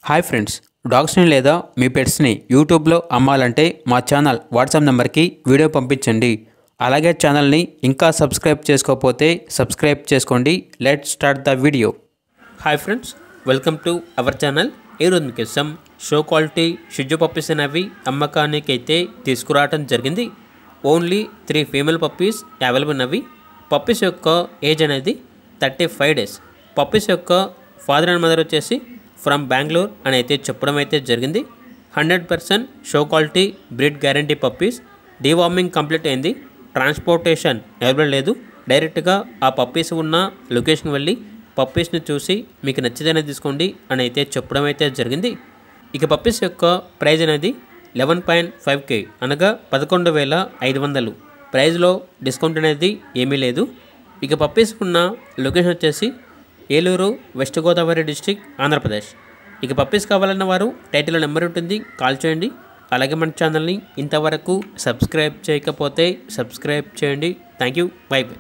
Hi friends, డాగ్స్ని లేదా మీ పెట్స్ని యూట్యూబ్లో అమ్మాలంటే మా ఛానల్ వాట్సాప్ నెంబర్కి వీడియో పంపించండి. అలాగే ఛానల్ని ఇంకా సబ్స్క్రైబ్ చేసుకోకపోతే సబ్స్క్రైబ్ చేసుకోండి. Let's start the video. Hi friends, welcome to our channel. ఈరోజు మీకోసం షో క్వాలిటీ షిడ్జు పప్పీస్ అనేవి అమ్మకానికి అయితే తీసుకురావడం జరిగింది. ఓన్లీ 3 ఫీమేల్ పప్పీస్ అవైలబుల్ ఉన్నవి. పప్పీస్ యొక్క ఏజ్ అనేది 35 డేస్. పప్పీస్ యొక్క ఫాదర్ అండ్ మదర్ వచ్చేసి ఫ్రమ్ బెంగళూరు అని అయితే చెప్పడం అయితే జరిగింది. 100% show quality breed guarantee puppies. Deworming complete అయింది. ట్రాన్స్పోర్టేషన్ అవైలబుల్ లేదు. డైరెక్ట్గా ఆ పప్పీస్ ఉన్న లొకేషన్కి వెళ్ళి పప్పీస్ని చూసి మీకు నచ్చితేనే తీసుకోండి అని అయితే చెప్పడం అయితే జరిగింది. ఇక పప్పీస్ యొక్క ప్రైజ్ అనేది 11.5K అనగా 11,500. ప్రైజ్లో డిస్కౌంట్ అనేది ఏమీ లేదు. ఇక పప్పీస్ ఉన్న లొకేషన్ వచ్చేసి ఏలూరు, వెస్ట్ గోదావరి డిస్ట్రిక్ట్, ఆంధ్రప్రదేశ్. ఇక పప్పీస్ కావాలన్న వారు టైటిల్లో నెంబర్ ఉంటుంది, కాల్ చేయండి. అలాగే మన ఛానల్ని ఇంతవరకు సబ్స్క్రైబ్ చేయకపోతే సబ్స్క్రైబ్ చేయండి. Thank you. By by.